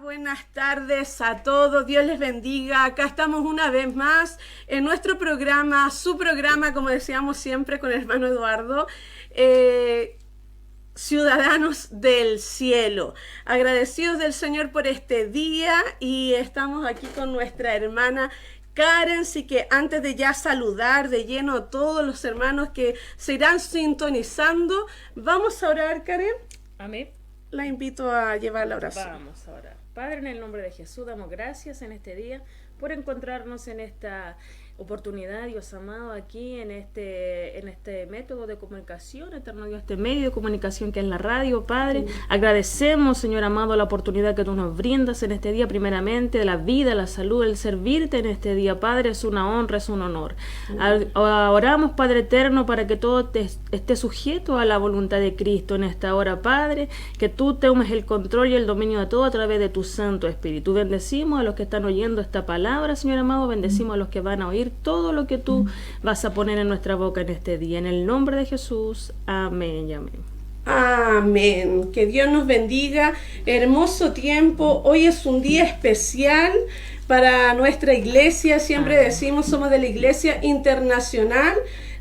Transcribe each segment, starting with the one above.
Buenas tardes a todos, Dios les bendiga. Acá estamos una vez más en nuestro programa, su programa, como decíamos siempre con el hermano Eduardo, Ciudadanos del Cielo. Agradecidos del Señor por este día y estamos aquí con nuestra hermana Karen, así que antes de ya saludar de lleno a todos los hermanos que se irán sintonizando, vamos a orar, Karen. Amén. La invito a llevar la oración. Vamos a orar. Padre, en el nombre de Jesús, damos gracias en este día por encontrarnos en esta oportunidad, Dios amado, aquí en este método de comunicación, eterno Dios, este medio de comunicación que es la radio, Padre. Agradecemos, Señor amado, la oportunidad que tú nos brindas en este día, primeramente, de la vida, la salud, el servirte en este día, Padre, es una honra, es un honor. Oramos, Padre eterno, para que todo esté sujeto a la voluntad de Cristo en esta hora, Padre, que tú tomes el control y el dominio de todo a través de tu Santo Espíritu. Bendecimos a los que están oyendo esta palabra, Señor amado, bendecimos a los que van a oír todo lo que tú vas a poner en nuestra boca en este día. En el nombre de Jesús, amén y amén. Amén. Que Dios nos bendiga. Hermoso tiempo. Hoy es un día especial para nuestra iglesia. Siempre decimos, somos de la Iglesia Internacional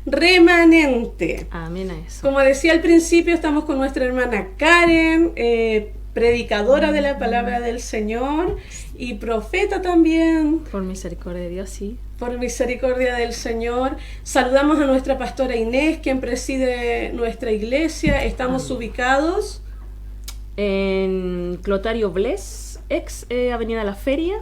Remanente. Amén a eso. Como decía al principio, estamos con nuestra hermana Karen, predicadora de la palabra del Señor y profeta también. Por misericordia de Dios, sí. Por misericordia del Señor. Saludamos a nuestra pastora Inés, quien preside nuestra iglesia. Estamos ubicados en Clotario Bles, ex Avenida La Feria,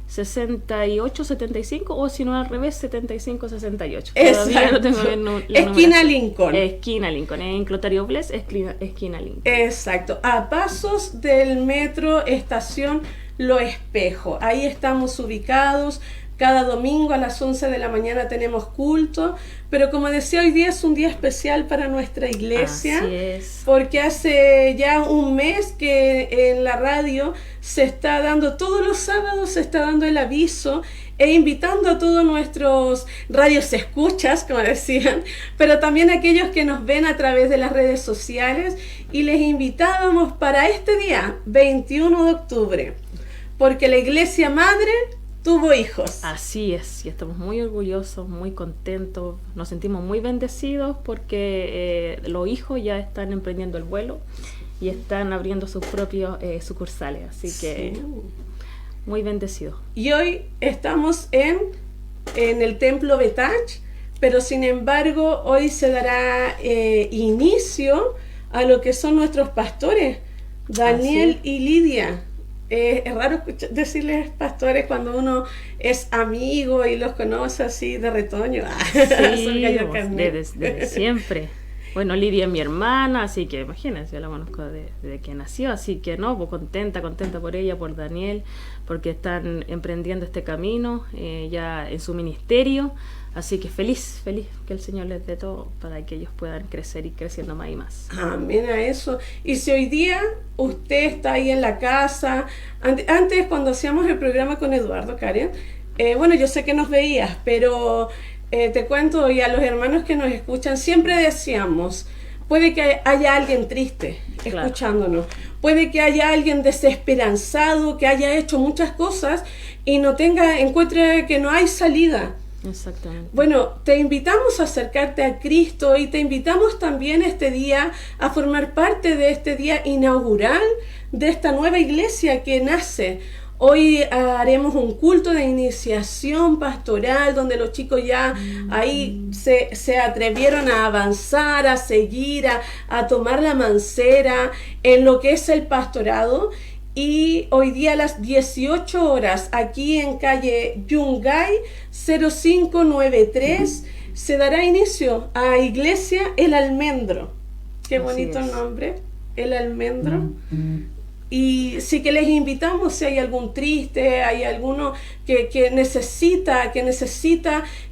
6875, o si no al revés, 7568. Todavía no tengo esquina Lincoln. Esquina Lincoln, en Clotario Bles, esquina Lincoln. Exacto, a pasos del metro estación Lo Espejo. Ahí estamos ubicados. Cada domingo a las 11 de la mañana tenemos culto, pero como decía, hoy día es un día especial para nuestra iglesia. Así es. Porque hace ya un mes que en la radio se está dando, todos los sábados se está dando el aviso e invitando a todos nuestros radios escuchas, como decían, pero también a aquellos que nos ven a través de las redes sociales, y les invitábamos para este día, 21 de octubre, porque la iglesia madre tuvo hijos. Así es, y estamos muy orgullosos, muy contentos, nos sentimos muy bendecidos porque los hijos ya están emprendiendo el vuelo y están abriendo sus propios sucursales, así que sí, muy bendecidos. Y hoy estamos en el templo Betach, pero sin embargo hoy se dará inicio a lo que son nuestros pastores, Daniel y Lidia. Es raro decirles pastores cuando uno es amigo y los conoce así de retoño. Sí, desde siempre. Bueno, Lidia es mi hermana, así que imagínense, yo la conozco desde que nació, así que no, pues contenta por ella, por Daniel, porque están emprendiendo este camino ya en su ministerio, así que feliz que el Señor les dé todo para que ellos puedan crecer y creciendo más y más. Amén a eso. Y si hoy día usted está ahí en la casa, antes cuando hacíamos el programa con Eduardo, Karen, bueno, yo sé que nos veías, pero te cuento, y a los hermanos que nos escuchan, siempre decíamos, puede que haya alguien triste escuchándonos, puede que haya alguien desesperanzado, que haya hecho muchas cosas y encuentre que no hay salida. Exactamente. Bueno, te invitamos a acercarte a Cristo y te invitamos también este día a formar parte de este día inaugural de esta nueva iglesia que nace. Hoy haremos un culto de iniciación pastoral donde los chicos ya ahí se atrevieron a avanzar, a seguir, a tomar la mancera en lo que es el pastorado. Y hoy día a las 18 horas, aquí en calle Yungay 0593, se dará inicio a Iglesia El Almendro. Qué bonito el nombre, El Almendro. Y sí que les invitamos, si hay algún triste, hay alguno que necesita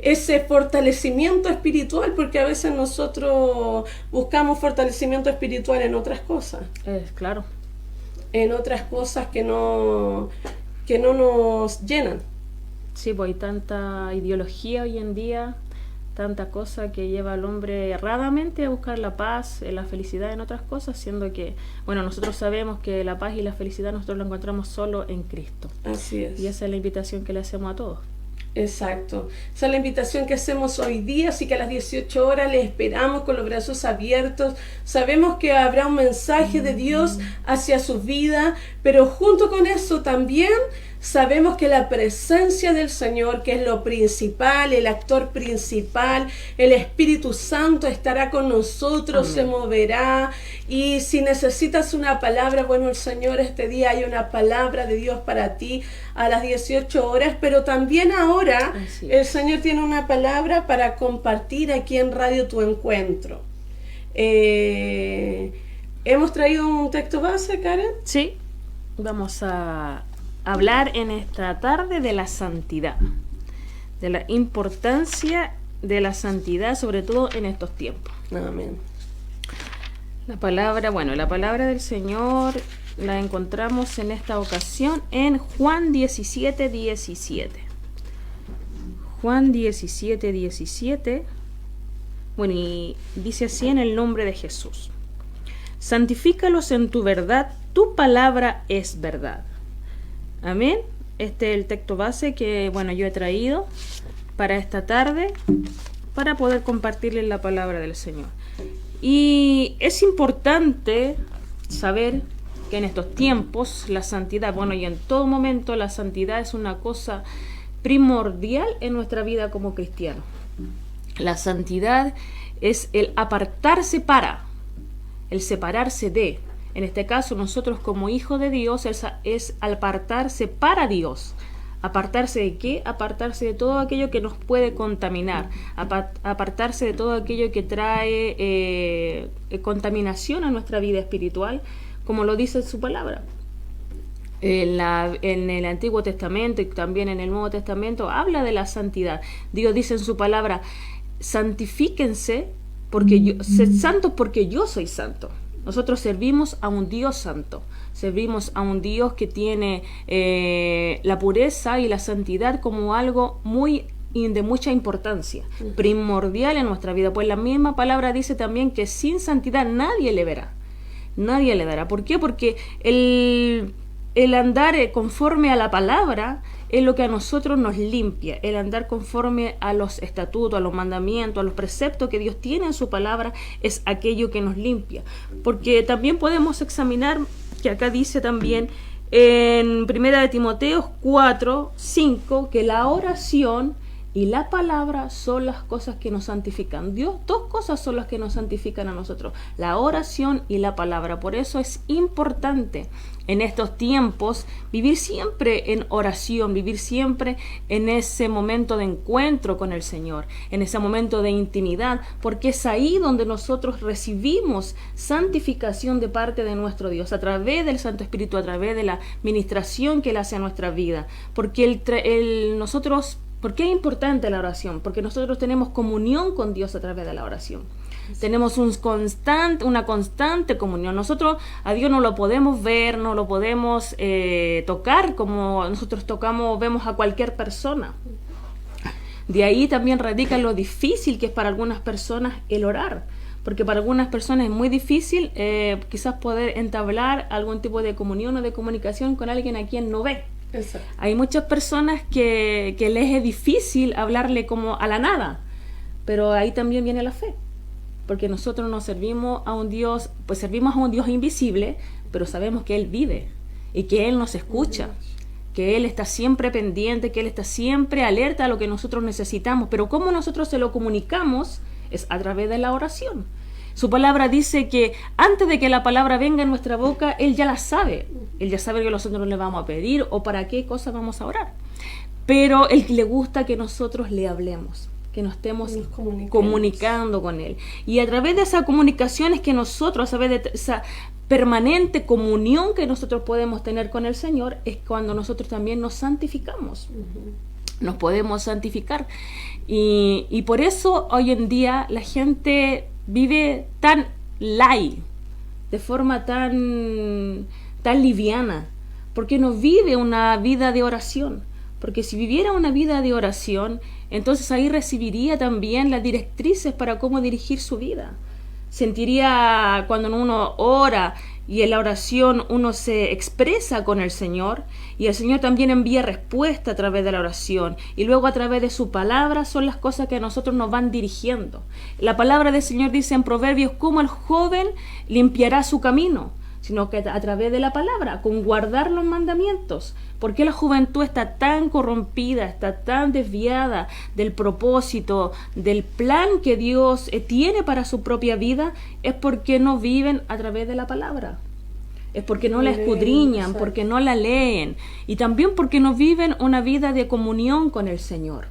ese fortalecimiento espiritual, porque a veces nosotros buscamos fortalecimiento espiritual en otras cosas. Claro. En otras cosas que no nos llenan. Sí, pues hay tanta ideología hoy en día, tanta cosa que lleva al hombre erradamente a buscar la paz, la felicidad en otras cosas, siendo que, bueno, nosotros sabemos que la paz y la felicidad nosotros la encontramos solo en Cristo. Así es. Y esa es la invitación que le hacemos a todos. Exacto. Esa es la invitación que hacemos hoy día, así que a las 18 horas les esperamos con los brazos abiertos. Sabemos que habrá un mensaje de Dios hacia su vida, pero junto con eso también sabemos que la presencia del Señor, que es lo principal, el actor principal, el Espíritu Santo estará con nosotros, se moverá. Y si necesitas una palabra, bueno, el Señor este día hay una palabra de Dios para ti a las 18 horas, pero también ahora el Señor tiene una palabra para compartir aquí en Radio Tu Encuentro. ¿Hemos traído un texto base, Karen? Sí, vamos a hablar en esta tarde de la santidad, de la importancia de la santidad, sobre todo en estos tiempos. Amén. La palabra del Señor la encontramos en esta ocasión en Juan 17:17. Juan 17:17. Bueno, y dice así en el nombre de Jesús: santifícalos en tu verdad, tu palabra es verdad. Amén. Este es el texto base que, bueno, yo he traído para esta tarde para poder compartirles la palabra del Señor. Y es importante saber que en estos tiempos la santidad, bueno, y en todo momento la santidad es una cosa primordial en nuestra vida como cristianos. La santidad es el apartarse para, el separarse de. En este caso, nosotros como hijos de Dios es apartarse para Dios. ¿Apartarse de qué? Apartarse de todo aquello que nos puede contaminar. Apartarse de todo aquello que trae contaminación a nuestra vida espiritual, como lo dice su palabra. En el Antiguo Testamento y también en el Nuevo Testamento habla de la santidad. Dios dice en su palabra: santifíquense, sed santos porque yo soy santo. Nosotros servimos a un Dios santo, servimos a un Dios que tiene la pureza y la santidad como algo de mucha importancia, primordial en nuestra vida. Pues la misma palabra dice también que sin santidad nadie le verá, nadie le dará. ¿Por qué? Porque el andar conforme a la palabra es lo que a nosotros nos limpia. El andar conforme a los estatutos, a los mandamientos, a los preceptos que Dios tiene en su palabra es aquello que nos limpia. Porque también podemos examinar, que acá dice también en 1 de Timoteo 4:5, que la oración y la palabra son las cosas que nos santifican. Dios, dos cosas son las que nos santifican a nosotros: la oración y la palabra. Por eso es importante en estos tiempos vivir siempre en oración, vivir siempre en ese momento de encuentro con el Señor, en ese momento de intimidad, porque es ahí donde nosotros recibimos santificación de parte de nuestro Dios, a través del Santo Espíritu, a través de la ministración que Él hace a nuestra vida. Porque ¿por qué es importante la oración? Porque nosotros tenemos comunión con Dios a través de la oración. Tenemos una constante comunión. Nosotros a Dios no lo podemos ver, no lo podemos tocar como nosotros vemos a cualquier persona. De ahí también radica lo difícil que es para algunas personas el orar. Porque para algunas personas es muy difícil quizás poder entablar algún tipo de comunión o de comunicación con alguien a quien no ve. Exacto. Hay muchas personas que les es difícil hablarle como a la nada, pero ahí también viene la fe, porque nosotros nos servimos a un Dios invisible, pero sabemos que Él vive y que Él nos escucha, que Él está siempre pendiente, que Él está siempre alerta a lo que nosotros necesitamos. Pero cómo nosotros se lo comunicamos es a través de la oración. Su palabra dice que antes de que la palabra venga en nuestra boca, Él ya la sabe. Él ya sabe que nosotros le vamos a pedir o para qué cosa vamos a orar. Pero Él le gusta que nosotros le hablemos, que nos estemos comunicando con Él. Y a través de esa comunicación es que nosotros, a través de esa permanente comunión que nosotros podemos tener con el Señor, es cuando nosotros también nos santificamos. Nos podemos santificar. Y por eso hoy en día la gente vive tan light, de forma tan liviana, porque no vive una vida de oración, Porque si viviera una vida de oración, entonces ahí recibiría también las directrices para cómo dirigir su vida. Sentiría cuando uno ora y en la oración uno se expresa con el Señor, y el Señor también envía respuesta a través de la oración, y luego a través de su palabra son las cosas que a nosotros nos van dirigiendo. La palabra del Señor dice en Proverbios cómo el joven limpiará su camino, sino que a través de la palabra, con guardar los mandamientos. ¿Por qué la juventud está tan corrompida, está tan desviada del propósito, del plan que Dios tiene para su propia vida? Es porque no viven a través de la palabra. Es porque no la escudriñan, porque no la leen, y también porque no viven una vida de comunión con el Señor.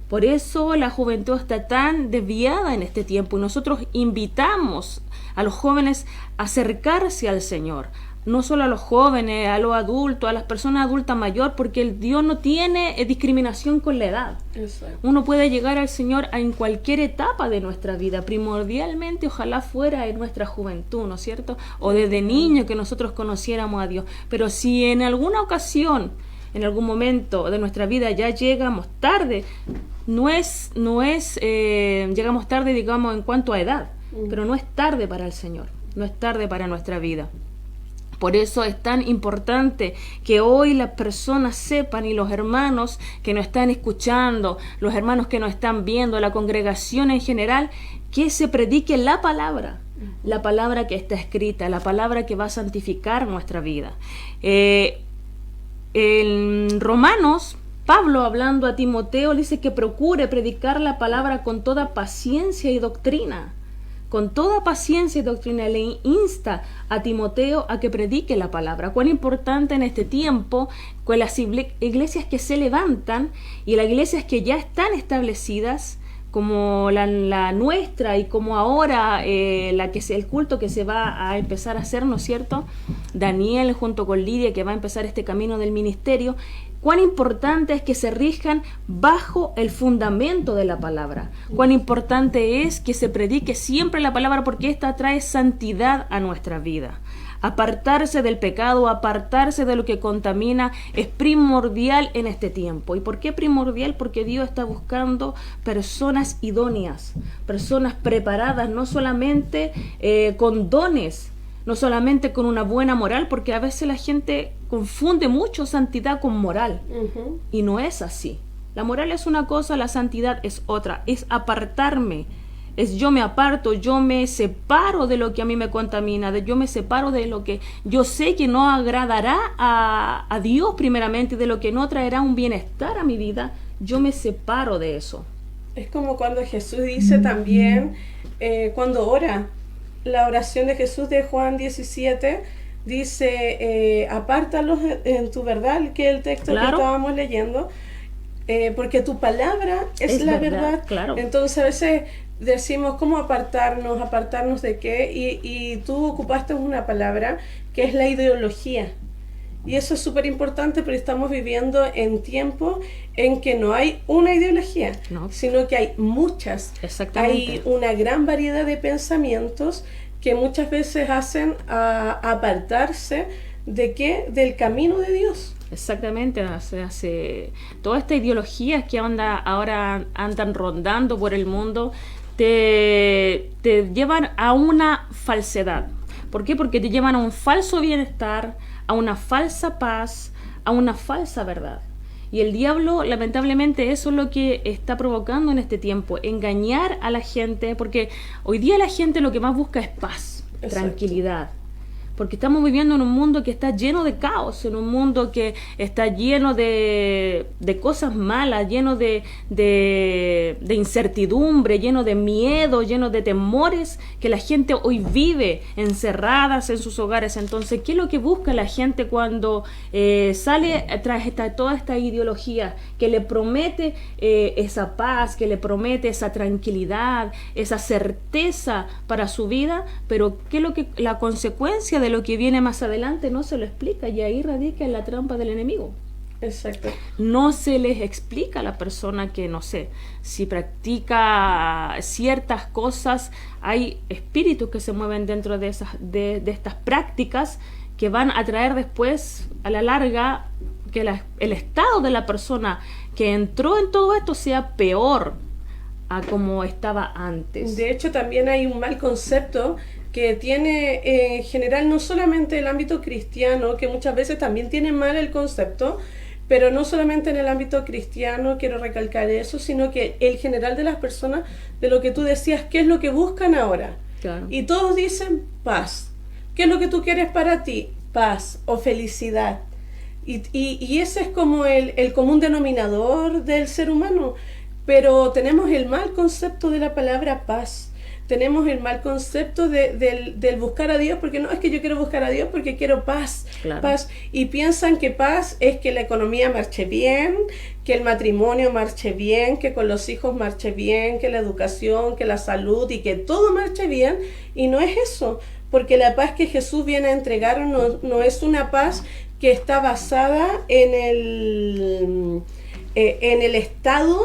Por eso la juventud está tan desviada en este tiempo, y nosotros invitamos a los jóvenes a acercarse al Señor. No solo a los jóvenes, a los adultos, a las personas adultas mayores, porque el Dios no tiene discriminación con la edad. Exacto. Uno puede llegar al Señor en cualquier etapa de nuestra vida, primordialmente ojalá fuera en nuestra juventud, ¿no es cierto? O desde niño que nosotros conociéramos a Dios. Pero si en alguna ocasión, en algún momento de nuestra vida ya llegamos tarde, llegamos tarde, digamos, en cuanto a edad, pero no es tarde para el Señor, no es tarde para nuestra vida. Por eso es tan importante que hoy las personas sepan, y los hermanos que nos están escuchando, los hermanos que nos están viendo, la congregación en general, que se predique la palabra que está escrita, la palabra que va a santificar nuestra vida. En Romanos, Pablo, hablando a Timoteo, le dice que procure predicar la palabra con toda paciencia y doctrina. Con toda paciencia y doctrina le insta a Timoteo a que predique la palabra. Cuán importante en este tiempo con las iglesias que se levantan y las iglesias que ya están establecidas, como la nuestra, y como ahora el culto que se va a empezar a hacer, ¿no es cierto? Daniel junto con Lidia, que va a empezar este camino del ministerio. Cuán importante es que se rijan bajo el fundamento de la palabra. Cuán importante es que se predique siempre la palabra, porque esta trae santidad a nuestra vida. Apartarse del pecado, apartarse de lo que contamina, es primordial en este tiempo. ¿Y por qué primordial? Porque Dios está buscando personas idóneas, personas preparadas, no solamente con dones, no solamente con una buena moral, porque a veces la gente confunde mucho santidad con moral, y no es así. La moral es una cosa, la santidad es otra, es apartarme. Es yo me aparto, yo me separo de lo que a mí me contamina, yo me separo de lo que yo sé que no agradará a Dios primeramente, de lo que no traerá un bienestar a mi vida. Yo me separo de eso. Es como cuando Jesús dice también, cuando ora, la oración de Jesús de Juan 17, dice, apártalos en tu verdad, que es el texto que estábamos leyendo, porque tu palabra es la verdad. Claro. Entonces a veces decimos, ¿cómo apartarnos? ¿Apartarnos de qué? Y tú ocupaste una palabra que es la ideología. Y eso es súper importante, porque estamos viviendo en tiempos en que no hay una ideología, sino que hay muchas. Exactamente. Hay una gran variedad de pensamientos que muchas veces hacen apartarse ¿de qué? Del camino de Dios. Exactamente, hace todas estas ideologías que ahora andan rondando por el mundo te llevan a una falsedad. ¿Por qué? Porque te llevan a un falso bienestar, a una falsa paz, a una falsa verdad. Y el diablo, lamentablemente, eso es lo que está provocando en este tiempo, engañar a la gente, porque hoy día la gente lo que más busca es paz, tranquilidad. Porque estamos viviendo en un mundo que está lleno de caos, en un mundo que está lleno de cosas malas, lleno de incertidumbre, lleno de miedo, lleno de temores, que la gente hoy vive encerradas en sus hogares. Entonces, ¿qué es lo que busca la gente cuando sale tras toda esta ideología que le promete esa paz, que le promete esa tranquilidad, esa certeza para su vida? Pero ¿qué es lo que la consecuencia de lo que viene más adelante? No se lo explica, y ahí radica en la trampa del enemigo. Exacto. No se les explica a la persona que, no sé, si practica ciertas cosas, hay espíritus que se mueven dentro de estas prácticas que van a traer después, a la larga, el estado de la persona que entró en todo esto sea peor a como estaba antes. De hecho, también hay un mal concepto que tiene en general no solamente el ámbito cristiano, que muchas veces también tiene mal el concepto, pero no solamente en el ámbito cristiano, quiero recalcar eso, sino que el general de las personas, de lo que tú decías, ¿qué es lo que buscan ahora? Claro. Y todos dicen paz. ¿Qué es lo que tú quieres para ti? Paz o felicidad. Y ese es como el común denominador del ser humano. Pero tenemos el mal concepto de la palabra paz. Tenemos el mal concepto del buscar a Dios, porque no es que yo quiero buscar a Dios porque quiero paz, Claro. paz. Y piensan que paz es que la economía marche bien, que el matrimonio marche bien, que con los hijos marche bien, que la educación, que la salud y que todo marche bien. Y no es eso, porque la paz que Jesús viene a entregar no es una paz que está basada en el estado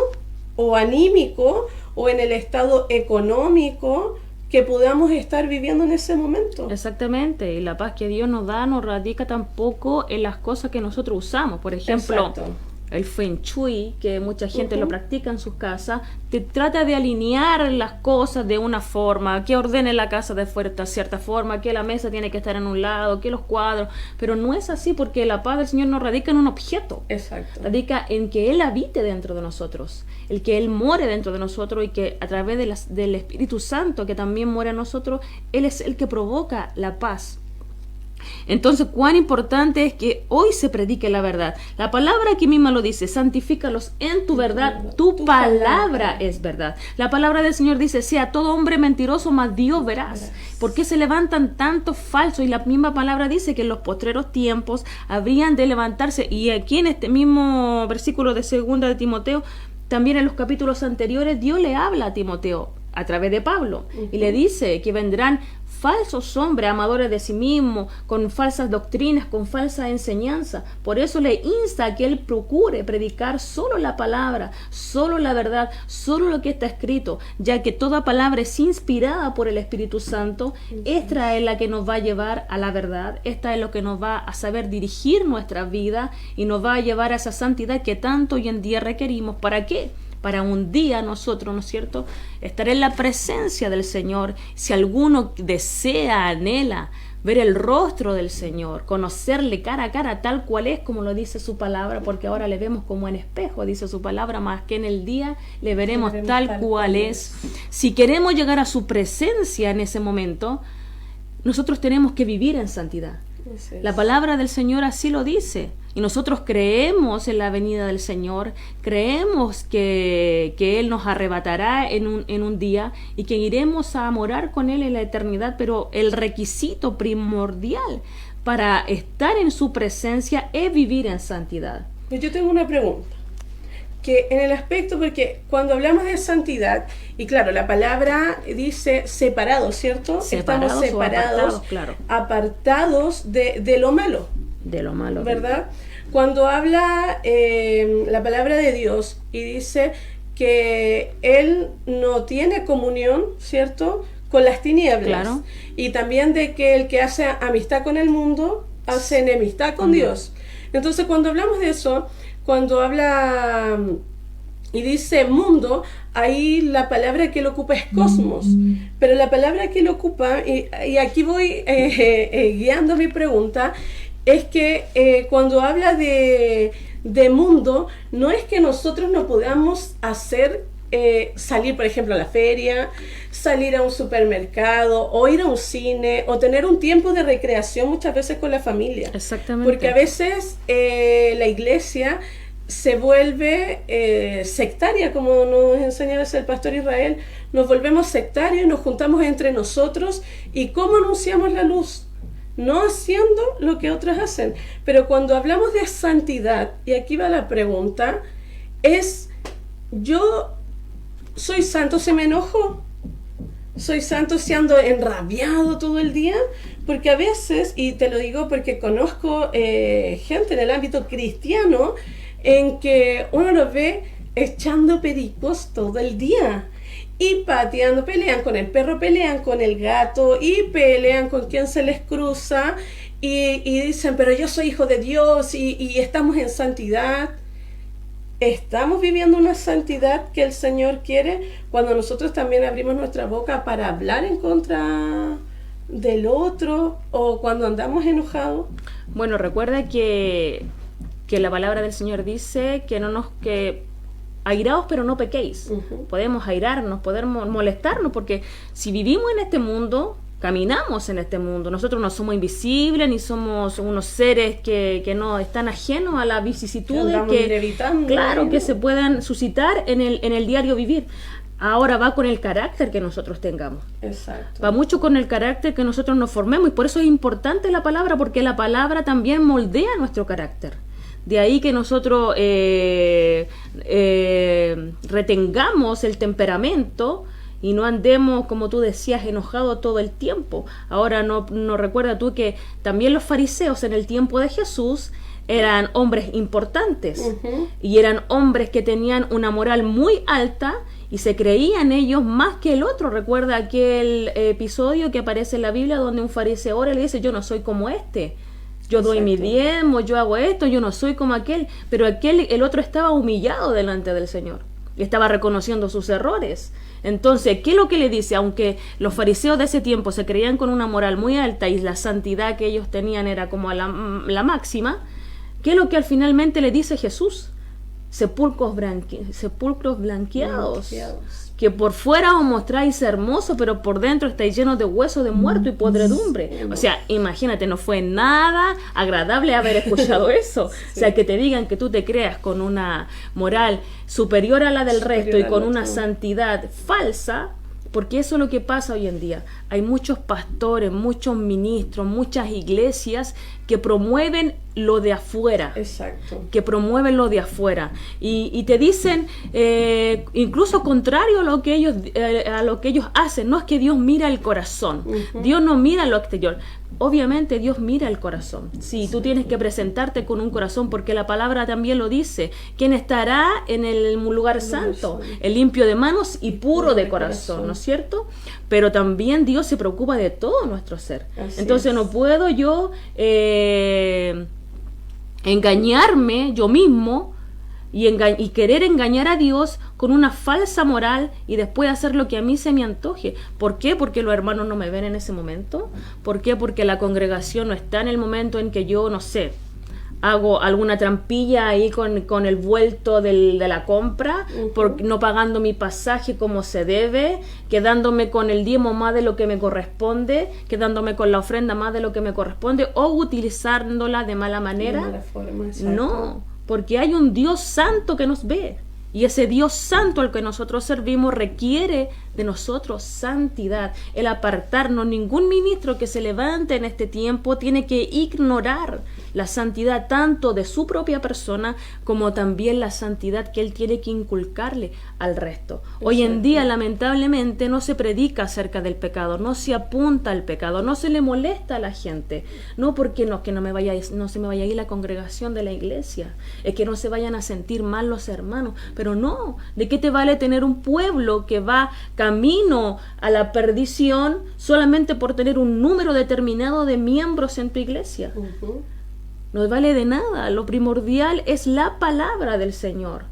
o anímico o en el estado económico que podamos estar viviendo en ese momento. Exactamente, y la paz que Dios nos da no radica tampoco en las cosas que nosotros usamos. Por ejemplo, Exacto. el Feng Shui, que mucha gente lo practica en sus casas, te trata de alinear las cosas de una forma, que ordene la casa de cierta forma, que la mesa tiene que estar en un lado, que los cuadros, pero no es así, porque la paz del Señor no radica en un objeto, Exacto. radica en que Él habite dentro de nosotros, el que Él more dentro de nosotros y que a través del Espíritu Santo que también mora en nosotros, Él es el que provoca la paz. Entonces, cuán importante es que hoy se predique la verdad. La palabra aquí misma lo dice: santifícalos en tu verdad, tu palabra es verdad. La palabra del Señor dice: sea todo hombre mentiroso, mas Dios verás. ¿Por qué se levantan tantos falsos? Y la misma palabra dice que en los postreros tiempos habrían de levantarse. Y aquí en este mismo versículo de 2 de Timoteo, también en los capítulos anteriores, Dios le habla a Timoteo a través de Pablo y le dice que vendrán falsos hombres, amadores de sí mismos, con falsas doctrinas, con falsa enseñanza. Por eso le insta a que él procure predicar solo la palabra, solo la verdad, solo lo que está escrito, ya que toda palabra es inspirada por el Espíritu Santo. Esta es la que nos va a llevar a la verdad, esta es lo que nos va a saber dirigir nuestra vida y nos va a llevar a esa santidad que tanto hoy en día requerimos. ¿Para qué? Para un día nosotros, ¿no es cierto?, estar en la presencia del Señor. Si alguno desea, anhela ver el rostro del Señor, conocerle cara a cara tal cual es, como lo dice su palabra, porque ahora le vemos como en espejo, dice su palabra, más que en el día le veremos tal cual es. Si queremos llegar a su presencia en ese momento, nosotros tenemos que vivir en santidad. La palabra del Señor así lo dice. Y nosotros creemos en la venida del Señor, creemos que Él nos arrebatará en un día y que iremos a morar con Él en la eternidad, pero el requisito primordial para estar en su presencia es vivir en santidad. Yo tengo una pregunta, que en el aspecto, porque cuando hablamos de santidad, y claro, la palabra dice separados, ¿cierto? Separados. Estamos separados, Apartados, claro. Apartados de lo malo. De lo malo. ¿Verdad? Cuando habla la palabra de Dios y dice que Él no tiene comunión, ¿cierto?, con las tinieblas. Claro. Y también de que el que hace amistad con el mundo hace enemistad con Dios. Entonces, cuando hablamos de eso, cuando habla y dice mundo, ahí la palabra que lo ocupa es cosmos. Pero la palabra que lo ocupa, y aquí voy guiando mi pregunta, es que cuando habla de mundo, no es que nosotros no podamos hacer salir, por ejemplo, a la feria, salir a un supermercado, o ir a un cine, o tener un tiempo de recreación muchas veces con la familia. Exactamente. Porque a veces la iglesia se vuelve sectaria, como nos enseña el pastor Israel. Nos volvemos sectarios, nos juntamos entre nosotros, y ¿cómo anunciamos la luz? No haciendo lo que otros hacen. Pero cuando hablamos de santidad, y aquí va la pregunta, es: yo soy santo si me enojo, soy santo si ando enrabiado todo el día, porque a veces, y te lo digo porque conozco gente en el ámbito cristiano en que uno los ve echando pericos todo el día y pateando, pelean con el perro, pelean con el gato y pelean con quien se les cruza, y dicen, pero yo soy hijo de Dios y estamos en santidad. ¿Estamos viviendo una santidad que el Señor quiere cuando nosotros también abrimos nuestra boca para hablar en contra del otro o cuando andamos enojados? Bueno, recuerda que la palabra del Señor dice que airaos pero no pequéis. Podemos airarnos, podemos molestarnos, porque si vivimos en este mundo, caminamos en este mundo, nosotros no somos invisibles ni somos unos seres que no están ajenos a las vicisitudes que se puedan suscitar en el diario vivir. Ahora va con el carácter que nosotros tengamos. Exacto. Va mucho con el carácter que nosotros nos formemos, y por eso es importante la palabra, porque la palabra también moldea nuestro carácter. De ahí que nosotros retengamos el temperamento y no andemos, como tú decías, enojados todo el tiempo. Ahora no recuerda tú que también los fariseos en el tiempo de Jesús eran hombres importantes, y eran hombres que tenían una moral muy alta y se creían ellos más que el otro. Recuerda aquel episodio que aparece en la Biblia donde un fariseo ora y le dice, yo no soy como este. Yo doy mi diezmo, yo hago esto, yo no soy como aquel. Pero el otro estaba humillado delante del Señor y estaba reconociendo sus errores. Entonces, ¿qué es lo que le dice? Aunque los fariseos de ese tiempo se creían con una moral muy alta y la santidad que ellos tenían era como la máxima, ¿qué es lo que finalmente le dice Jesús? Sepulcros blanqueados, que por fuera os mostráis hermoso, pero por dentro estáis llenos de huesos de muerto y podredumbre. O sea, imagínate, no fue nada agradable haber escuchado eso. Sí. O sea, que te digan que tú te creas con una moral superior a la del resto y con una santidad falsa, porque eso es lo que pasa hoy en día. Hay muchos pastores, muchos ministros, muchas iglesias que promueven lo de afuera. Exacto. Que promueven lo de afuera. Y te dicen, incluso contrario a lo que ellos hacen. No es que Dios mira el corazón. Dios no mira lo exterior. Obviamente Dios mira el corazón. Sí, tú tienes que presentarte con un corazón, porque la palabra también lo dice. ¿Quién estará en el lugar santo? El limpio de manos y puro de corazón, ¿no es cierto? Pero también Dios se preocupa de todo nuestro ser. Entonces no puedo yo engañarme yo mismo y querer engañar a Dios con una falsa moral y después hacer lo que a mí se me antoje. ¿Por qué? Porque los hermanos no me ven en ese momento. ¿Por qué? Porque la congregación no está en el momento en que yo, no sé, hago alguna trampilla ahí con el vuelto de la compra, por no pagando mi pasaje como se debe, quedándome con el diezmo más de lo que me corresponde, quedándome con la ofrenda más de lo que me corresponde, o utilizándola de mala manera. De mala forma, no, porque hay un Dios santo que nos ve. Y ese Dios santo al que nosotros servimos requiere de nosotros santidad, el apartarnos. Ningún ministro que se levante en este tiempo tiene que ignorar la santidad tanto de su propia persona como también la santidad que él tiene que inculcarle al resto. Hoy en día, lamentablemente, no se predica acerca del pecado, no se apunta al pecado, no se le molesta a la gente. No porque no se me vaya a ir la congregación de la iglesia, es que no se vayan a sentir mal los hermanos. Pero no, ¿de qué te vale tener un pueblo que va camino a la perdición solamente por tener un número determinado de miembros en tu iglesia? No vale de nada. Lo primordial es la palabra del Señor.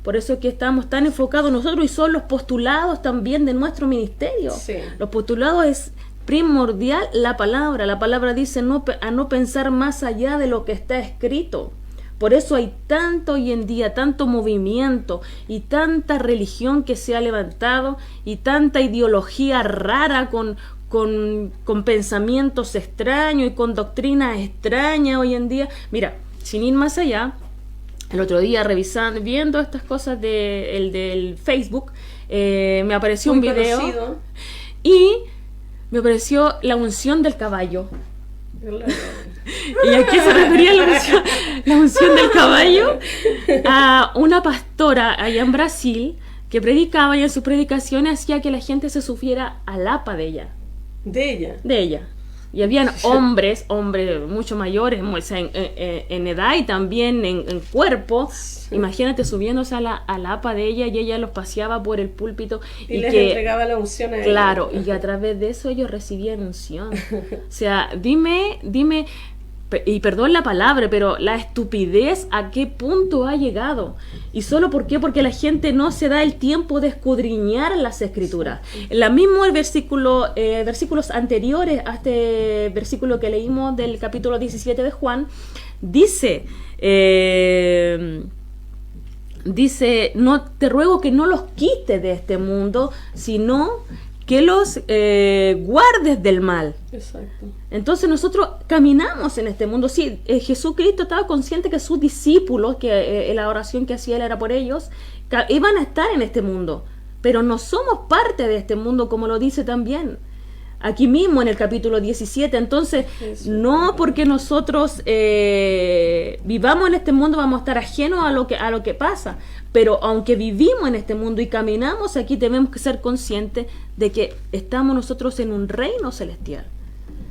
Por eso es que estamos tan enfocados nosotros, y son los postulados también de nuestro ministerio. Sí. Los postulados es primordial la palabra. La palabra dice a no pensar más allá de lo que está escrito. Por eso hay tanto hoy en día, tanto movimiento y tanta religión que se ha levantado y tanta ideología rara con pensamientos extraños y con doctrinas extrañas hoy en día. Mira, sin ir más allá, el otro día viendo estas cosas del Facebook, me apareció un video conocido. Y me apareció la unción del caballo. ¿Y a qué se refería la unción del caballo? A una pastora allá en Brasil que predicaba, y en sus predicaciones hacía que la gente se subiera al apa de ella. ¿De ella? Y habían hombres mucho mayores, en edad y también en cuerpo. Imagínate subiéndose a la apa de ella, y ella los paseaba por el púlpito. Y les entregaba la unción a ella. Claro, y a través de eso ellos recibían unción. O sea, dime y perdón la palabra, pero la estupidez a qué punto ha llegado. ¿Y solo por qué? Porque la gente no se da el tiempo de escudriñar las escrituras. En la misma versículos anteriores a este versículo que leímos del capítulo 17 de Juan, dice, no te ruego que no los quites de este mundo, sino que los guardes del mal. Exacto. Entonces nosotros caminamos en este mundo. Sí, Jesucristo estaba consciente que sus discípulos, que la oración que hacía él era por ellos, iban a estar en este mundo, pero no somos parte de este mundo, como lo dice también aquí mismo en el capítulo 17. Entonces, no porque nosotros vivamos en este mundo vamos a estar ajenos a lo que pasa, pero aunque vivimos en este mundo y caminamos aquí, tenemos que ser conscientes de que estamos nosotros en un reino celestial,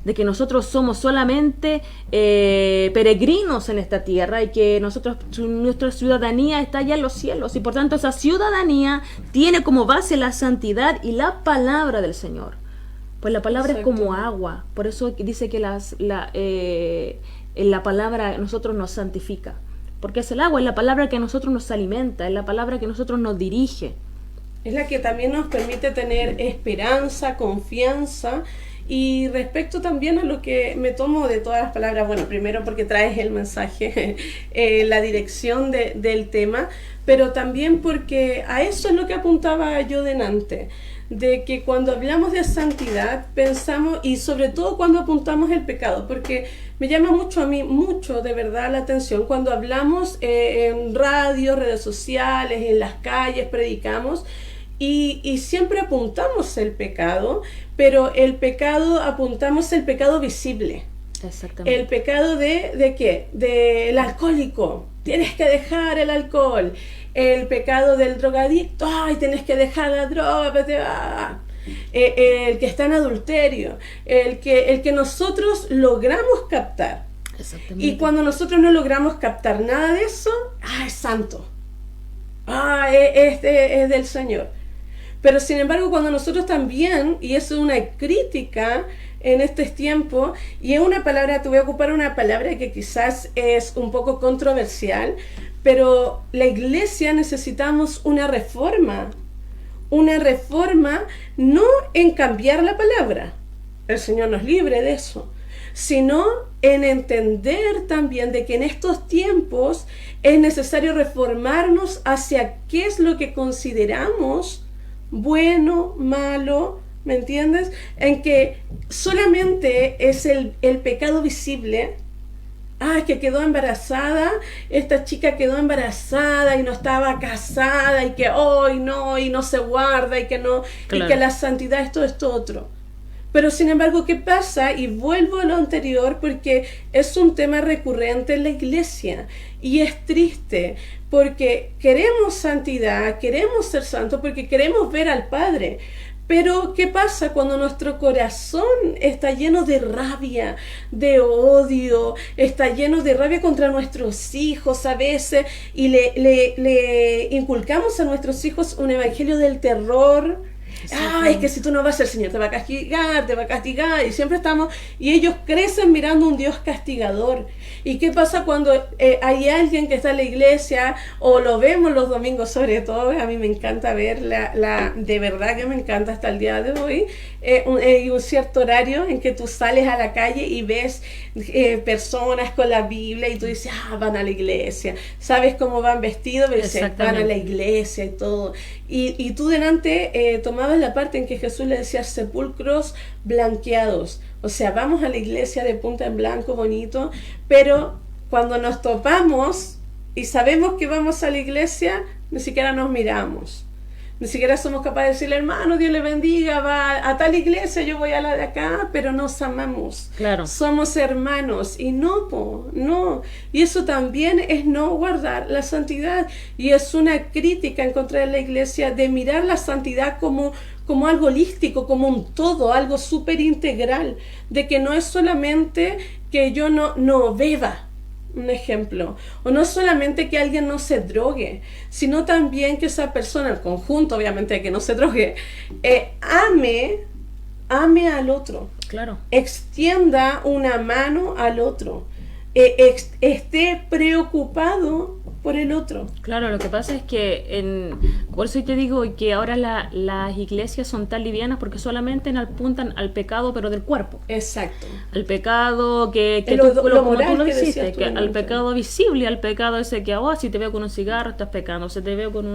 de que nosotros somos solamente peregrinos en esta tierra y que nuestra ciudadanía está allá en los cielos, y por tanto esa ciudadanía tiene como base la santidad y la palabra del Señor. Pues la palabra es como agua, por eso dice que la palabra a nosotros nos santifica, porque es el agua, es la palabra que a nosotros nos alimenta, es la palabra que a nosotros nos dirige. Es la que también nos permite tener esperanza, confianza. Y respecto también a lo que me tomo de todas las palabras, bueno, primero porque traes el mensaje, la dirección del tema, pero también porque a eso es lo que apuntaba yo delante, de que cuando hablamos de santidad pensamos, y sobre todo cuando apuntamos el pecado, porque me llama mucho de verdad la atención cuando hablamos en radio, redes sociales, en las calles, predicamos, y siempre apuntamos el pecado, pero apuntamos el pecado visible. Exactamente. El pecado ¿de qué? Del alcohólico. Tienes que dejar el alcohol. El pecado del drogadicto. Ay, tienes que dejar la droga. El que está en adulterio. El que nosotros logramos captar. Exactamente. Y cuando nosotros no logramos captar nada de eso, es santo. Es del Señor. Pero sin embargo, cuando nosotros también, y eso es una crítica en este tiempo, y es una palabra, te voy a ocupar una palabra que quizás es un poco controversial, pero la iglesia necesitamos una reforma no en cambiar la palabra, el Señor nos libre de eso, sino en entender también de que en estos tiempos es necesario reformarnos hacia qué es lo que consideramos bueno, malo, ¿me entiendes? En que solamente es el pecado visible. Que quedó embarazada, esta chica quedó embarazada y no estaba casada, y que hoy no, y no se guarda, y que no, claro. Y que la santidad es todo esto otro. Pero sin embargo, ¿qué pasa? Y vuelvo a lo anterior porque es un tema recurrente en la iglesia y es triste porque queremos santidad, queremos ser santos porque queremos ver al Padre. Pero ¿qué pasa cuando nuestro corazón está lleno de rabia, de odio, está lleno de rabia contra nuestros hijos a veces y le inculcamos a nuestros hijos un evangelio del terror? Es que si tú no vas, el Señor te va a castigar, y siempre estamos, y ellos crecen mirando un Dios castigador. ¿Y qué pasa cuando hay alguien que está en la iglesia, o lo vemos los domingos sobre todo? A mí me encanta ver, de verdad que me encanta hasta el día de hoy, un cierto horario en que tú sales a la calle y ves personas con la Biblia y tú dices, van a la iglesia, sabes cómo van vestidos, pero dices, van a la iglesia y todo, y tú delante tomabas la parte en que Jesús le decía sepulcros blanqueados, o sea, vamos a la iglesia de punta en blanco, bonito, pero cuando nos topamos y sabemos que vamos a la iglesia, ni siquiera nos miramos. Ni siquiera somos capaces de decirle, hermano, Dios le bendiga, va a tal iglesia, yo voy a la de acá, pero nos amamos. Claro. Somos hermanos. Y no. Y eso también es no guardar la santidad. Y es una crítica en contra de la iglesia de mirar la santidad como algo holístico, como un todo, algo súper integral. De que no es solamente que yo no beba. Un ejemplo, o no solamente que alguien no se drogue, sino también que esa persona, el conjunto obviamente de que no se drogue, ame al otro, claro, extienda una mano al otro, esté preocupado por el otro. Claro, lo que pasa es que por eso te digo que ahora las iglesias son tan livianas porque solamente apuntan al pecado, pero del cuerpo. Exacto. Al pecado que como tú lo dijiste, al pecado visible, al pecado ese que si te veo con un cigarro estás pecando, si te veo con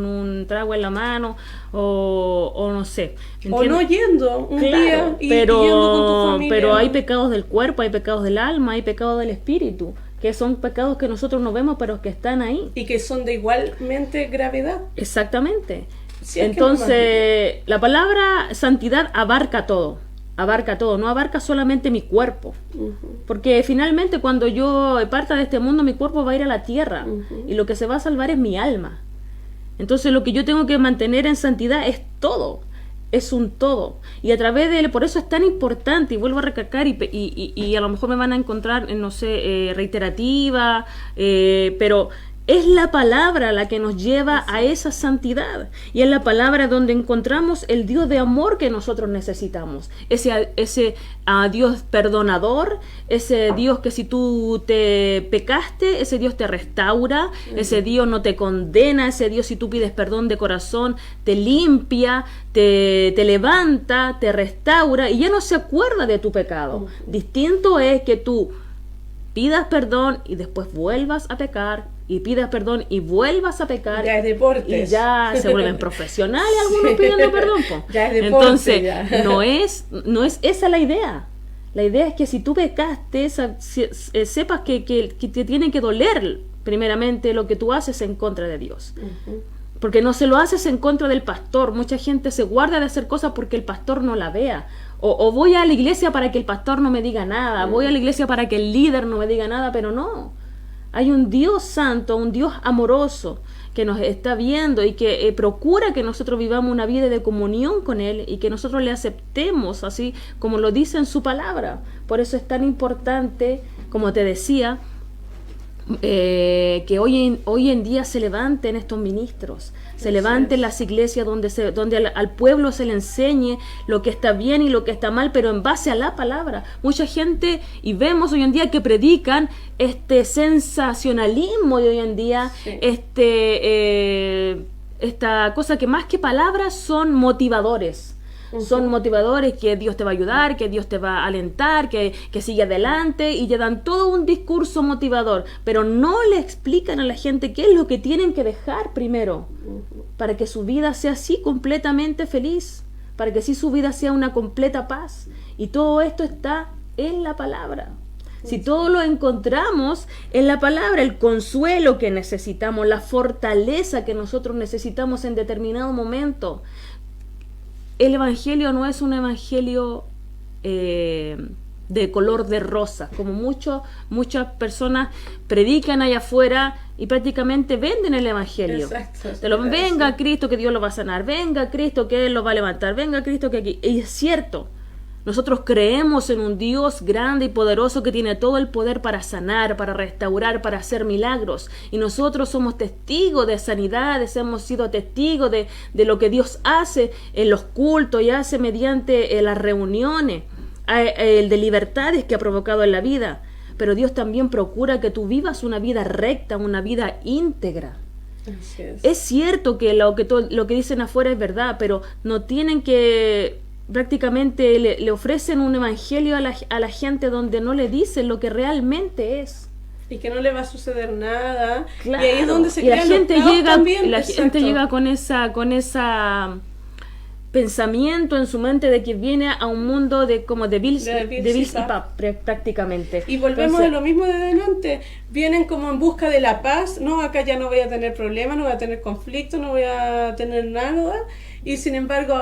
un trago en la mano o no sé. O no yendo un día y yendo con tu familia. Pero hay pecados del cuerpo, hay pecados del alma, hay pecados del espíritu, que son pecados que nosotros no vemos pero que están ahí. Y que son de igualmente gravedad. Exactamente. Sí, entonces, la palabra santidad abarca todo, no abarca solamente mi cuerpo. Porque finalmente cuando yo parta de este mundo, mi cuerpo va a ir a la tierra, y lo que se va a salvar es mi alma. Entonces lo que yo tengo que mantener en santidad es todo. Es un todo, y a través de él, por eso es tan importante, y vuelvo a recalcar, y a lo mejor me van a encontrar, no sé, reiterativa, pero es la palabra la que nos lleva a esa santidad, y es la palabra donde encontramos el Dios de amor que nosotros necesitamos, ese Dios perdonador, ese Dios que si tú te pecaste, ese Dios te restaura, ese Dios no te condena, ese Dios si tú pides perdón de corazón, te limpia, te levanta, te restaura, y ya no se acuerda de tu pecado. Distinto es que tú pidas perdón y después vuelvas a pecar, y pidas perdón y vuelvas a pecar, ya es deporte, y ya se vuelven profesionales algunos pidiendo perdón, ya es deporte. Entonces ya. no es esa la idea. La idea es que si tú pecaste, sepas que te tiene que doler primeramente lo que tú haces en contra de Dios. Porque no se lo haces en contra del pastor. Mucha gente se guarda de hacer cosas porque el pastor no la vea. O voy a la iglesia para que el pastor no me diga nada. Voy a la iglesia para que el líder no me diga nada, pero no. Hay un Dios santo, un Dios amoroso que nos está viendo y que procura que nosotros vivamos una vida de comunión con Él y que nosotros le aceptemos así como lo dice en su palabra. Por eso es tan importante, como te decía, que hoy en día se levanten estos ministros, se levanten las iglesias donde al pueblo se le enseñe lo que está bien y lo que está mal, pero en base a la palabra. Mucha gente, y vemos hoy en día que predican este sensacionalismo de hoy en día, esta cosa que más que palabras son motivadores. Son motivadores, que Dios te va a ayudar, que Dios te va a alentar, que sigue adelante, y te dan todo un discurso motivador, pero no le explican a la gente qué es lo que tienen que dejar primero para que su vida sea así completamente feliz, para que así su vida sea una completa paz. Y todo esto está en la palabra. Si todo lo encontramos en la palabra, el consuelo que necesitamos, la fortaleza que nosotros necesitamos en determinado momento. El evangelio no es un evangelio de color de rosa, como muchas personas predican allá afuera y prácticamente venden el evangelio. Exacto, venga Cristo que Dios lo va a sanar, venga Cristo que Él lo va a levantar, venga Cristo que aquí. Y es cierto, nosotros creemos en un Dios grande y poderoso que tiene todo el poder para sanar, para restaurar, para hacer milagros. Y nosotros somos testigos de sanidades, hemos sido testigos de lo que Dios hace en los cultos y hace mediante las reuniones, el de libertades que ha provocado en la vida. Pero Dios también procura que tú vivas una vida recta, una vida íntegra. Es cierto que lo que dicen afuera es verdad, pero no tienen que... prácticamente le ofrecen un evangelio a la gente donde no le dicen lo que realmente es. Y que no le va a suceder nada. Claro. Y ahí es donde se crean los caos también. La Exacto. gente llega con esa pensamiento en su mente de que viene a un mundo de Bills y Pap prácticamente. Y volvemos a lo mismo de delante. Vienen como en busca de la paz. No, acá ya no voy a tener problemas, no voy a tener conflictos, no voy a tener nada. Y sin embargo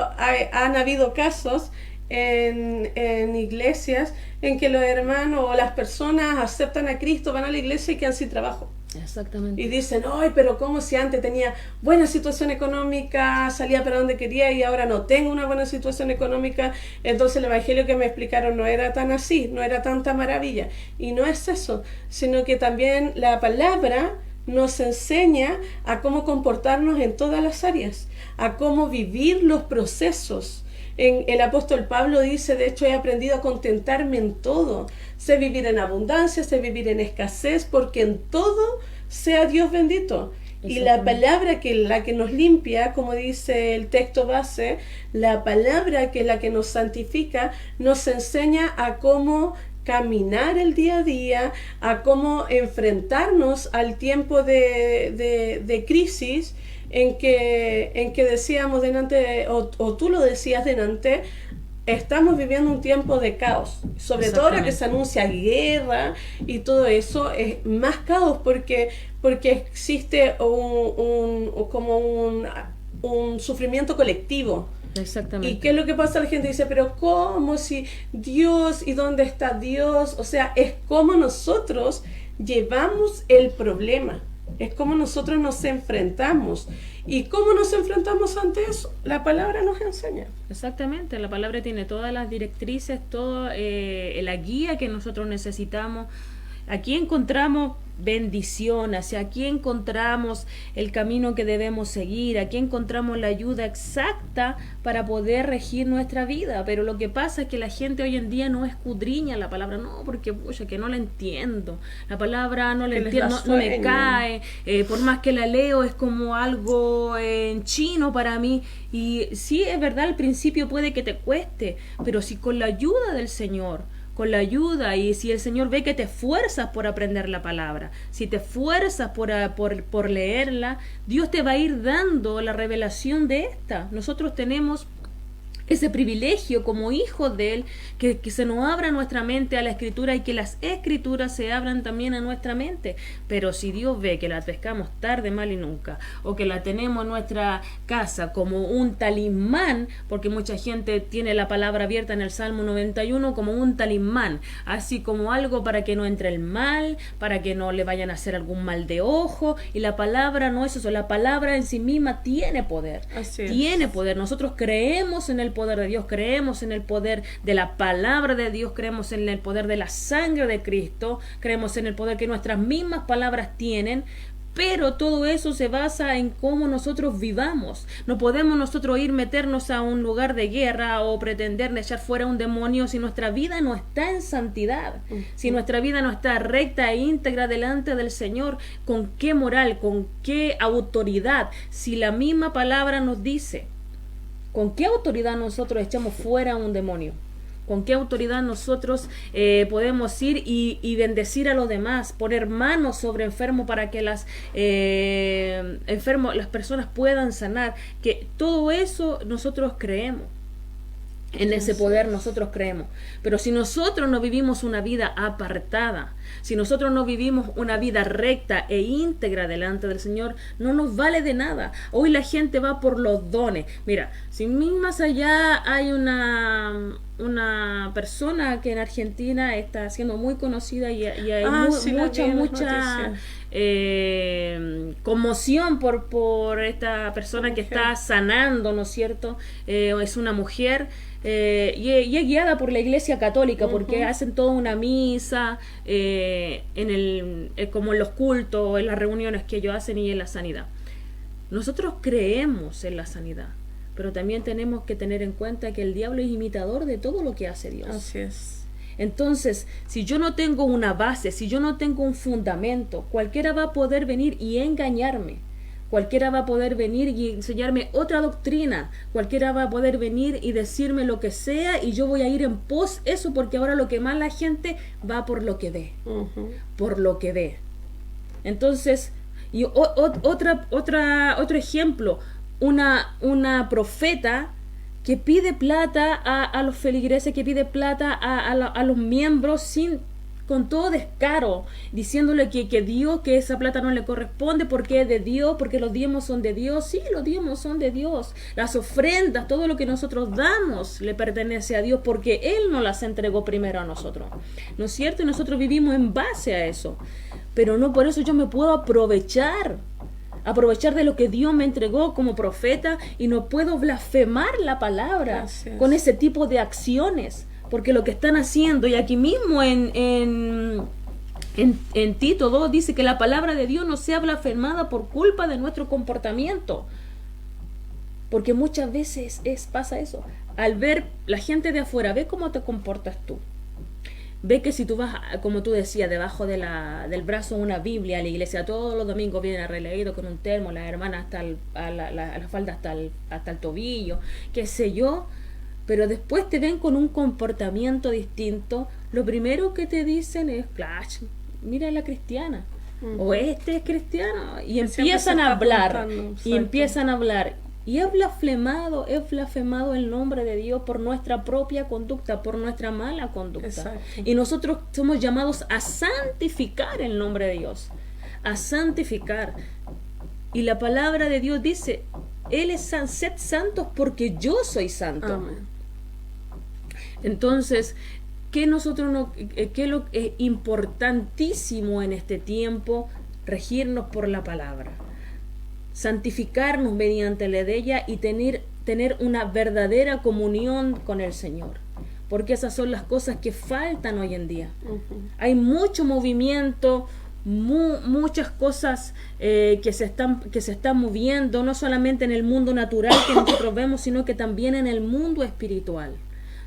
han habido casos en iglesias en que los hermanos o las personas aceptan a Cristo, van a la iglesia y quedan sin trabajo. Exactamente. Y dicen, ay, pero ¿cómo si antes tenía buena situación económica, salía para donde quería y ahora no tengo una buena situación económica? Entonces el evangelio que me explicaron no era tan así, no era tanta maravilla. Y no es eso, sino que también la palabra nos enseña a cómo comportarnos en todas las áreas, a cómo vivir los procesos. el apóstol Pablo dice, de hecho he aprendido a contentarme en todo, sé vivir en abundancia, sé vivir en escasez, porque en todo sea Dios bendito. Y la palabra que la que nos limpia, como dice el texto base, la palabra que es la que nos santifica, nos enseña a cómo caminar el día a día, a cómo enfrentarnos al tiempo de crisis en que decíamos delante, o tú lo decías delante, estamos viviendo un tiempo de caos, sobre todo ahora que se anuncia guerra y todo eso, es más caos porque existe un sufrimiento colectivo. Exactamente. ¿Y qué es lo que pasa? La gente dice, pero ¿cómo? Si Dios, ¿y dónde está Dios? O sea, es como nosotros llevamos el problema, es como nosotros nos enfrentamos. ¿Y cómo nos enfrentamos ante eso? La palabra nos enseña. Exactamente, la palabra tiene todas las directrices, toda la guía que nosotros necesitamos. Aquí encontramos bendición, hacia aquí encontramos el camino que debemos seguir, aquí encontramos la ayuda exacta para poder regir nuestra vida. Pero lo que pasa es que la gente hoy en día no escudriña la palabra, no, porque pucha, que no la entiendo, la palabra no la entiendo, no me cae, por más que la leo es como algo en chino para mí. Y sí, es verdad, al principio puede que te cueste, pero si con la ayuda del Señor, con la ayuda, y si el Señor ve que te esfuerzas por aprender la palabra, si te esfuerzas por leerla, Dios te va a ir dando la revelación de esta. Nosotros tenemos ese privilegio como hijos de Él, que se nos abra nuestra mente a la Escritura y que las Escrituras se abran también a nuestra mente. Pero si Dios ve que la pescamos tarde, mal y nunca, o que la tenemos en nuestra casa como un talismán, porque mucha gente tiene la palabra abierta en el Salmo 91 como un talismán, así como algo para que no entre el mal, para que no le vayan a hacer algún mal de ojo, y la palabra no es eso, la palabra en sí misma tiene poder, tiene poder. Nosotros creemos en el poder de Dios, creemos en el poder de la palabra de Dios, creemos en el poder de la sangre de Cristo, creemos en el poder que nuestras mismas palabras tienen, pero todo eso se basa en cómo nosotros vivamos. No podemos nosotros meternos a un lugar de guerra o pretender echar fuera un demonio si nuestra vida no está en santidad, si nuestra vida no está recta e íntegra delante del Señor. ¿Con qué moral, con qué autoridad? Si la misma palabra nos dice, ¿con qué autoridad nosotros echamos fuera a un demonio? ¿Con qué autoridad nosotros podemos ir y bendecir a los demás, poner manos sobre enfermos para que las personas puedan sanar? Que todo eso nosotros creemos. En ese poder nosotros creemos. Pero si nosotros no vivimos una vida apartada, si nosotros no vivimos una vida recta e íntegra delante del Señor, no nos vale de nada. Hoy la gente va por los dones. Mira, sin más allá hay una persona que en Argentina está siendo muy conocida y hay mucha conmoción por esta persona que está sanando, ¿no es cierto? Es una mujer. Y es guiada por la Iglesia Católica, porque hacen toda una misa como en los cultos, en las reuniones que ellos hacen y en la sanidad. Nosotros creemos en la sanidad, pero también tenemos que tener en cuenta que el diablo es imitador de todo lo que hace Dios. Así es. Entonces, si yo no tengo una base, si yo no tengo un fundamento, cualquiera va a poder venir y engañarme. Cualquiera va a poder venir y enseñarme otra doctrina. Cualquiera va a poder venir y decirme lo que sea y yo voy a ir en pos eso, porque ahora lo que más la gente va por lo que ve. Por lo que ve. Entonces, y otro ejemplo, una profeta que pide plata a los feligreses, que pide plata a los miembros con todo descaro, diciéndole que Dios, que esa plata no le corresponde porque es de Dios, porque los diezmos son de Dios. Sí, los diezmos son de Dios. Las ofrendas, todo lo que nosotros damos le pertenece a Dios porque Él nos las entregó primero a nosotros. ¿No es cierto? Y nosotros vivimos en base a eso. Pero no por eso yo me puedo aprovechar de lo que Dios me entregó como profeta y no puedo blasfemar la palabra con ese tipo de acciones. Porque lo que están haciendo, y aquí mismo en Tito 2 dice que la palabra de Dios no sea blasfemada por culpa de nuestro comportamiento. Porque muchas veces pasa eso. Al ver la gente de afuera, ve cómo te comportas tú. Ve que si tú vas, como tú decías, debajo del brazo una Biblia a la iglesia, todos los domingos vienen releído con un termo, las hermanas hasta la falda hasta el tobillo, qué sé yo, pero después te ven con un comportamiento distinto, lo primero que te dicen es, clash, mira la cristiana, o este es cristiano, y empiezan a hablar, y es blasfemado el nombre de Dios por nuestra propia conducta, por nuestra mala conducta. Exacto. Y nosotros somos llamados a santificar el nombre de Dios, a santificar. Y la palabra de Dios dice, Él es sed santos porque yo soy santo. Amén. Entonces, ¿qué es lo importantísimo en este tiempo? Regirnos por la palabra, santificarnos mediante la de ella y tener una verdadera comunión con el Señor, porque esas son las cosas que faltan hoy en día. Hay mucho movimiento, muchas cosas que se están moviendo, no solamente en el mundo natural que nosotros vemos, sino que también en el mundo espiritual.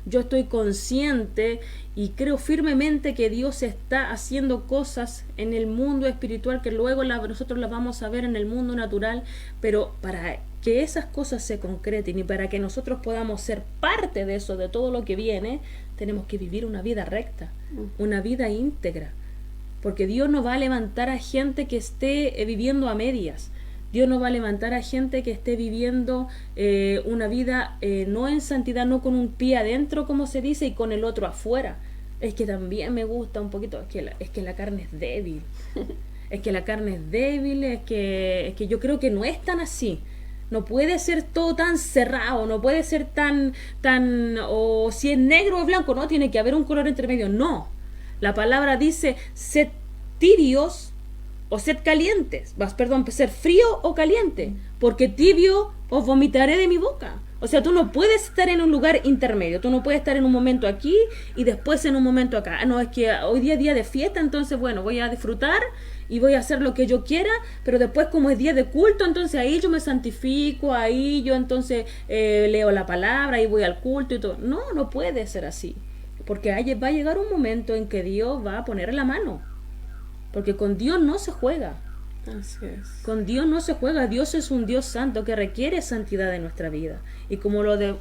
Yo estoy consciente y creo firmemente que Dios está haciendo cosas en el mundo espiritual que luego nosotros las vamos a ver en el mundo natural, pero para que esas cosas se concreten y para que nosotros podamos ser parte de eso, de todo lo que viene, tenemos que vivir una vida recta, una vida íntegra, porque Dios no va a levantar a gente que esté viviendo a medias. Dios no va a levantar a gente que esté viviendo una vida no en santidad, no con un pie adentro, como se dice, y con el otro afuera. Es que también me gusta un poquito, es que la carne es débil. Es que la carne es débil, es que yo creo que no es tan así. No puede ser todo tan cerrado, no puede ser tan, o si es negro o blanco, no, tiene que haber un color entre medio. No. La palabra dice, sed tibios o sed calientes, ser frío o caliente, porque tibio os vomitaré de mi boca. O sea, tú no puedes estar en un lugar intermedio, tú no puedes estar en un momento aquí y después en un momento acá. No, es que hoy día es día de fiesta, entonces bueno, voy a disfrutar y voy a hacer lo que yo quiera, pero después como es día de culto, entonces ahí yo me santifico, ahí yo entonces leo la palabra y voy al culto y todo. No, no puede ser así, porque va a llegar un momento en que Dios va a poner la mano. Porque con Dios no se juega. Así es. Con Dios no se juega. Dios es un Dios santo que requiere santidad de nuestra vida. Y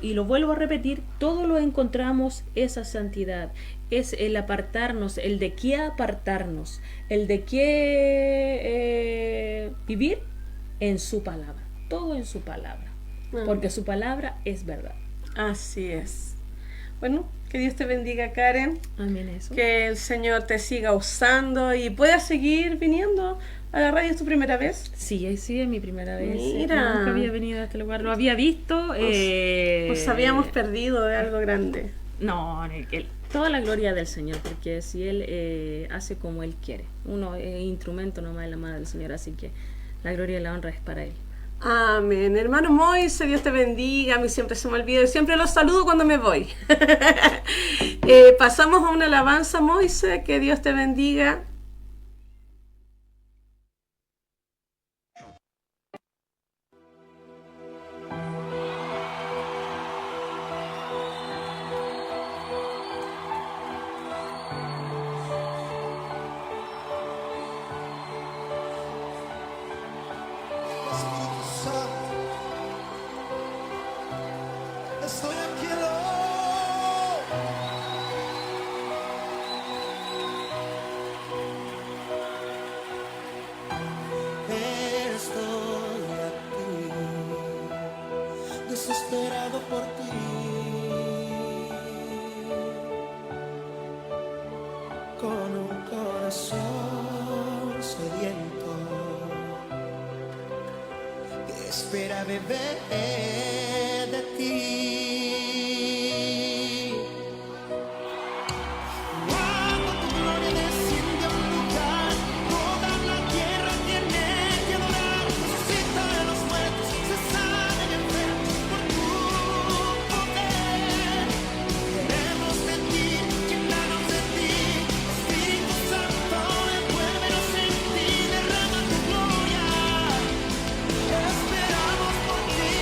y lo vuelvo a repetir, todo lo encontramos esa santidad. Es el apartarnos, el de qué apartarnos, el de qué vivir en su palabra. Todo en su palabra. Porque su palabra es verdad. Así es. Bueno, que Dios te bendiga, Karen. Amén, eso. Que el Señor te siga usando y puedas seguir viniendo a la radio. ¿Es tu primera vez? Sí, es mi primera vez. Mira. Nunca había venido a este lugar. Lo había visto. Nos habíamos perdido de algo grande. No, toda la gloria del Señor, porque si Él hace como Él quiere. Uno es instrumento nomás en la mano del Señor, así que la gloria y la honra es para Él. Amén. Hermano Moise, Dios te bendiga. A mí siempre se me olvida y siempre los saludo cuando me voy. Pasamos a una alabanza, Moise. Que Dios te bendiga. Estoy aquí, Lord. Estoy aquí, desesperado por ti, con un corazón sediento que espera beber de ti. Cuando tu gloria desciende a un lugar, toda la tierra tiene que adorar. Resucita de los muertos, se sanen enfermos por tu poder. Queremos de ti, llenarnos de ti. Espíritu Santo, envuélvenos en ti, derrama tu gloria. Esperamos por ti.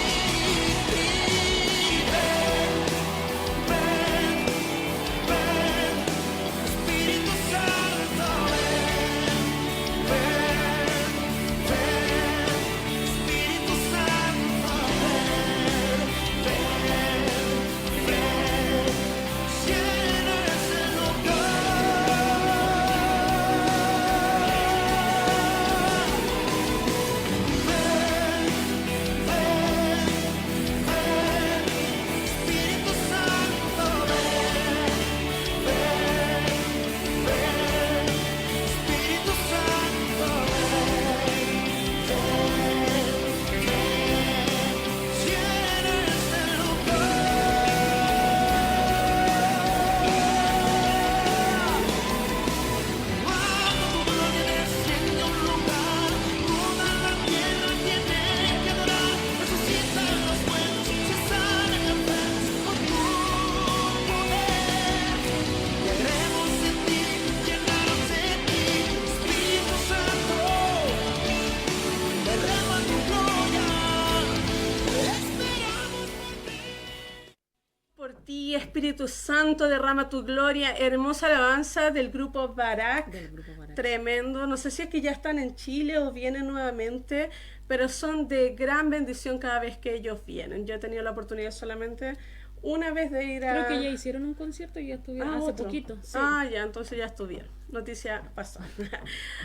Sí, Espíritu Santo, derrama tu gloria. Hermosa alabanza del grupo Barak. Del grupo Barak. Tremendo. No sé si es que ya están en Chile o vienen nuevamente, pero son de gran bendición cada vez que ellos vienen. Yo he tenido la oportunidad solamente una vez de ir a... Creo que ya hicieron un concierto y ya estuvieron hace otro. poquito. Sí. Ya, entonces ya estuvieron. Noticia pasada.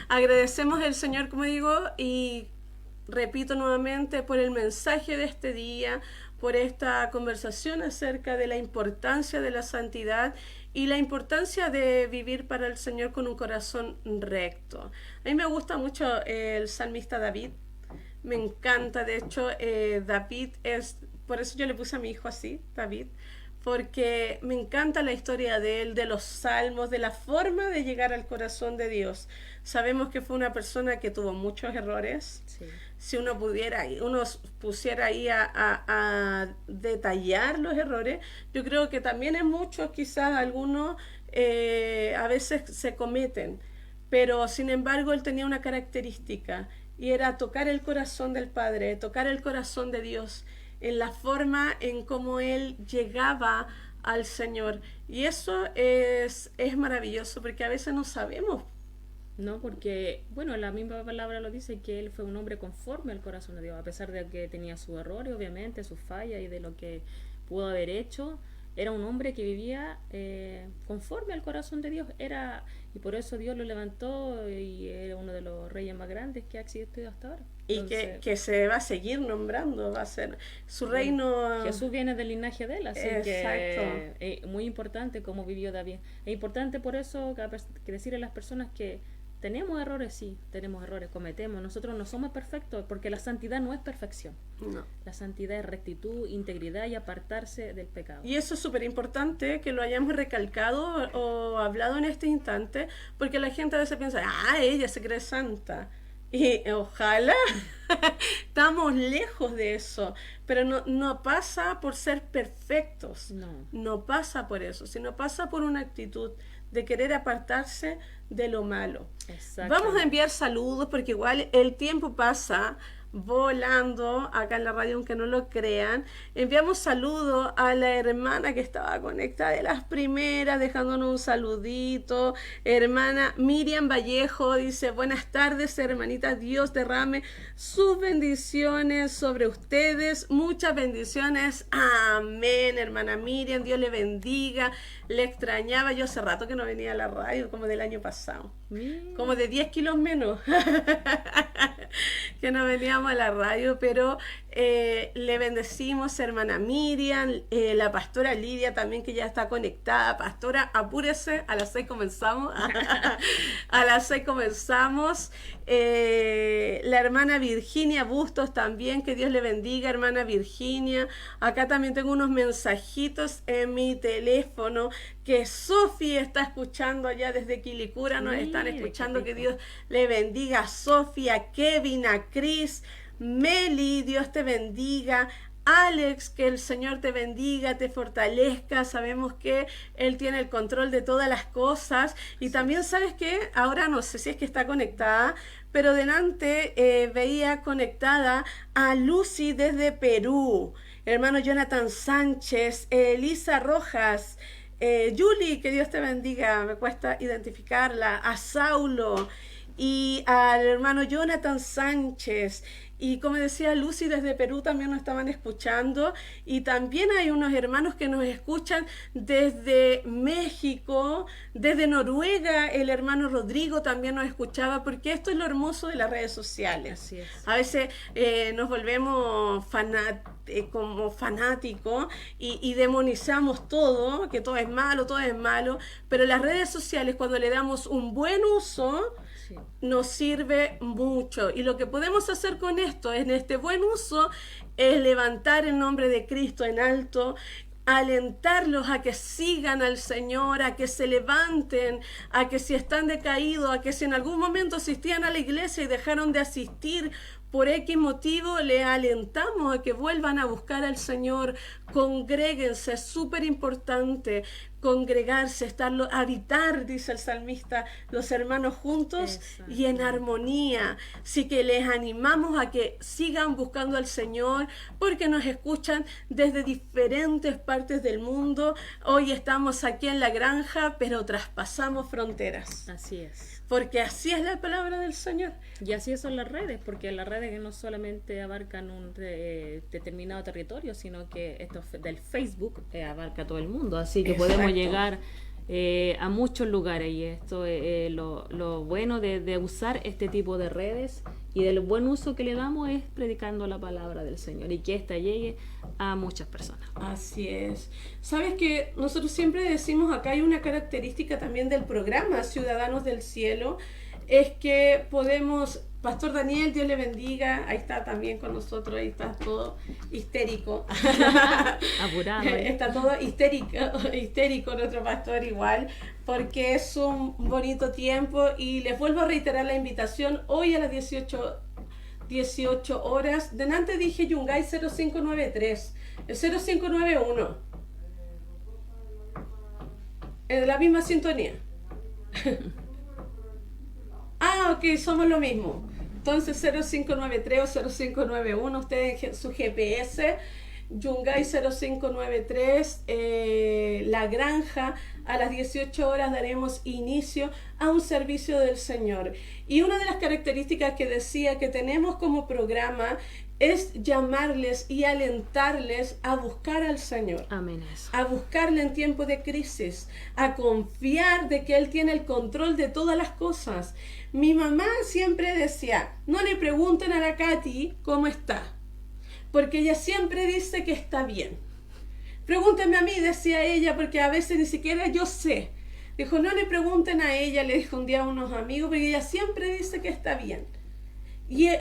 Agradecemos al Señor, como digo, y repito nuevamente por el mensaje de este día, por esta conversación acerca de la importancia de la santidad y la importancia de vivir para el Señor con un corazón recto. A mí me gusta mucho el salmista David, me encanta, de hecho David es, por eso yo le puse a mi hijo así, David, porque me encanta la historia de él, de los salmos, de la forma de llegar al corazón de Dios. Sabemos que fue una persona que tuvo muchos errores. Sí. Si uno pusiera ahí a detallar los errores, yo creo que también en muchos, quizás algunos, a veces se cometen, pero sin embargo él tenía una característica y era tocar el corazón del Padre, tocar el corazón de Dios, en la forma en cómo él llegaba al Señor. Y eso es maravilloso, porque a veces no sabemos. No, porque, bueno, la misma palabra lo dice, que él fue un hombre conforme al corazón de Dios, a pesar de que tenía sus errores, obviamente, sus fallas y de lo que pudo haber hecho. Era un hombre que vivía conforme al corazón de Dios, y por eso Dios lo levantó y era uno de los reyes más grandes que ha existido hasta ahora. Y Entonces, que se va a seguir nombrando, va a ser su reino. Jesús viene del linaje de él, así que es muy importante cómo vivió David. Es importante por eso que decirle a las personas que tenemos errores, sí, tenemos errores, cometemos. Nosotros no somos perfectos, porque la santidad no es perfección. No. La santidad es rectitud, integridad y apartarse del pecado. Y eso es súper importante que lo hayamos recalcado o hablado en este instante, porque la gente a veces piensa, ella se cree santa. Y ojalá, estamos lejos de eso, pero no pasa por ser perfectos, no pasa por eso, sino pasa por una actitud de querer apartarse de lo malo. Vamos a enviar saludos porque igual el tiempo pasa volando acá en la radio, aunque no lo crean. Enviamos saludos a la hermana que estaba conectada de las primeras, dejándonos un saludito. Hermana Miriam Vallejo dice: buenas tardes, hermanita, Dios derrame sus bendiciones sobre ustedes, muchas bendiciones, amén. Hermana Miriam, Dios le bendiga. Le extrañaba, yo hace rato que no venía a la radio, como del año pasado, como de 10 kilos menos que no veníamos a la radio, pero le bendecimos, hermana Miriam, la pastora Lidia también, que ya está conectada. Pastora, apúrese, a las 6 comenzamos. A las 6 comenzamos. La hermana Virginia Bustos también, que Dios le bendiga, hermana Virginia. Acá también tengo unos mensajitos en mi teléfono que Sofi está escuchando allá desde Quilicura, nos están escuchando. Que Dios le bendiga a Sofía, a Kevin, a Cris, Meli, Dios te bendiga. Alex, que el Señor te bendiga, te fortalezca. Sabemos que Él tiene el control de todas las cosas. Y también sabes que ahora no sé si es que está conectada, pero delante veía conectada a Lucy desde Perú, hermano Jonathan Sánchez, Elisa Rojas, Julie, que Dios te bendiga, me cuesta identificarla, a Saulo y al hermano Jonathan Sánchez. Y como decía Lucy, desde Perú también nos estaban escuchando, y también hay unos hermanos que nos escuchan desde México, desde Noruega. El hermano Rodrigo también nos escuchaba, porque esto es lo hermoso de las redes sociales. Así es. A veces nos volvemos como fanáticos y demonizamos todo, que todo es malo, pero las redes sociales, cuando le damos un buen uso, nos sirve mucho. Y lo que podemos hacer con esto, en este buen uso, es levantar el nombre de Cristo en alto, alentarlos a que sigan al Señor, a que se levanten, a que si están decaídos, a que si en algún momento asistían a la iglesia y dejaron de asistir por X motivo, le alentamos a que vuelvan a buscar al Señor. Congréguense, es súper importante. congregarse, habitar, dice el salmista, los hermanos juntos y en armonía. Así que les animamos a que sigan buscando al Señor, porque nos escuchan desde diferentes partes del mundo. Hoy estamos aquí en la granja, pero traspasamos fronteras. Así es. Porque así es la palabra del Señor. Y así son las redes, porque las redes que no solamente abarcan un determinado territorio, sino que esto del Facebook abarca todo el mundo. Así que podemos llegar a muchos lugares, y esto es lo bueno de usar este tipo de redes, y del buen uso que le damos es predicando la palabra del Señor y que ésta llegue a muchas personas. Así es. Sabes que nosotros siempre decimos, acá hay una característica también del programa Ciudadanos del Cielo, es que podemos, Pastor Daniel, Dios le bendiga, ahí está también con nosotros, ahí está todo histérico. Apurado. Está todo histérico nuestro pastor igual, porque es un bonito tiempo, y les vuelvo a reiterar la invitación hoy a las 18 horas. Delante dije Yungay 0593, el 0591, en la misma sintonía. Ah, ok, somos lo mismo. Entonces 0593 o 0591, ustedes en su GPS, Yungay 0593, La Granja, a las 18 horas daremos inicio a un servicio del Señor. Y una de las características que decía que tenemos como programa es llamarles y alentarles a buscar al Señor. Amén. A buscarle en tiempos de crisis, a confiar de que Él tiene el control de todas las cosas. Mi mamá siempre decía, no le pregunten a la Katy cómo está, porque ella siempre dice que está bien. Pregúntenme a mí, decía ella, porque a veces ni siquiera yo sé. Dijo, no le pregunten a ella, le dijo un día a unos amigos, porque ella siempre dice que está bien. Y a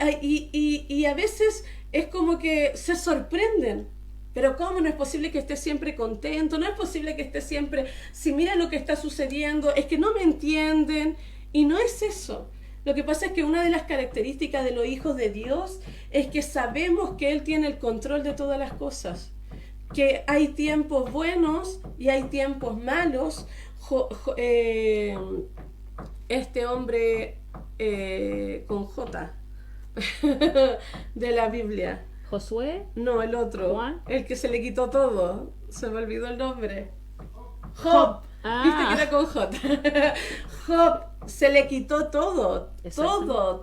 veces es como que se sorprenden. Pero ¿cómo no es posible que esté siempre contento? No es posible que esté siempre, si mira lo que está sucediendo, es que no me entienden. Y no es eso. Lo que pasa es que una de las características de los hijos de Dios es que sabemos que Él tiene el control de todas las cosas. Que hay tiempos buenos y hay tiempos malos. Este hombre con J de la Biblia. ¿Josué? No, el otro. ¿Juan? El que se le quitó todo. Se me olvidó el nombre. Job. Ah. Viste que era con J. Job se le quitó todo.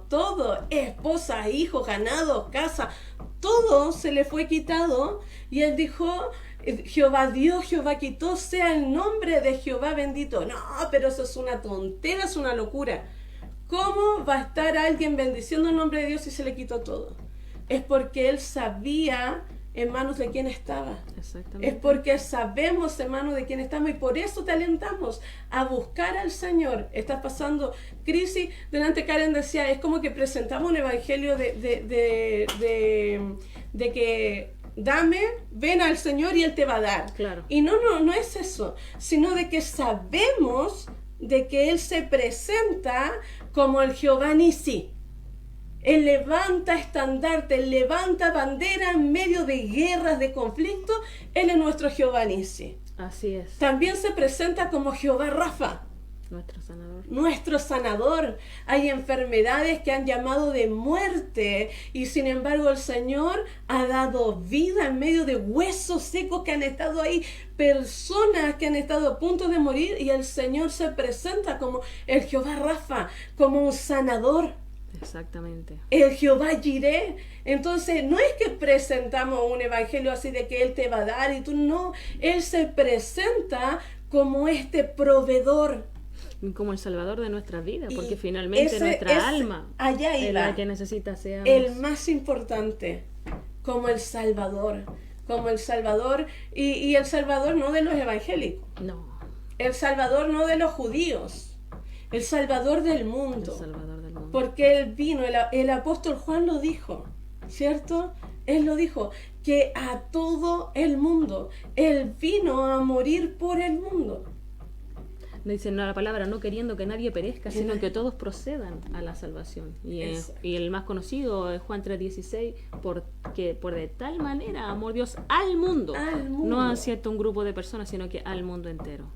Todo. Esposa, hijos, ganado, casa. Todo se le fue quitado. Y él dijo, Jehová dio, Jehová quitó, sea el nombre de Jehová bendito. No, pero eso es una tontera, es una locura. ¿Cómo va a estar alguien bendiciendo el nombre de Dios si se le quitó todo? Es porque él sabía en manos de quién estaba. Exactamente. Es porque sabemos en manos de quién estamos, y por eso te alentamos a buscar al Señor. Estás pasando crisis. Delante Karen decía, es como que presentamos un evangelio de que dame, ven al Señor y Él te va a dar. Claro. Y no es eso, sino de que sabemos de que Él se presenta como el Jehová Nisí. Él levanta estandarte, Él levanta bandera en medio de guerras, de conflictos. Él es nuestro Jehová Nisí. Así es. También se presenta como Jehová Rafa, Nuestro sanador. nuestro sanador. Hay enfermedades que han llamado de muerte, y sin embargo el Señor ha dado vida en medio de huesos secos que han estado ahí, personas que han estado a punto de morir, y el Señor se presenta como el Jehová Rafa, como un sanador. Exactamente. El Jehová Jireh. Entonces no es que presentamos un evangelio así de que Él te va a dar y tú no. Él se presenta como este proveedor, Como el salvador de nuestras vidas, y porque finalmente nuestra alma allá es iba, la que necesita seamos. el más importante, como el salvador, y el salvador no de los evangélicos, No, el salvador no de los judíos, el salvador del mundo. el salvador del mundo. Porque Él vino, el apóstol Juan lo dijo, ¿cierto? Él lo dijo, que a todo el mundo, Él vino a morir por el mundo. Dice la palabra, no queriendo que nadie perezca, sino que todos procedan a la salvación. Y el más conocido es Juan 3:16, porque por de tal manera amó Dios al mundo. Al mundo. No a cierto un grupo de personas, sino que al mundo entero.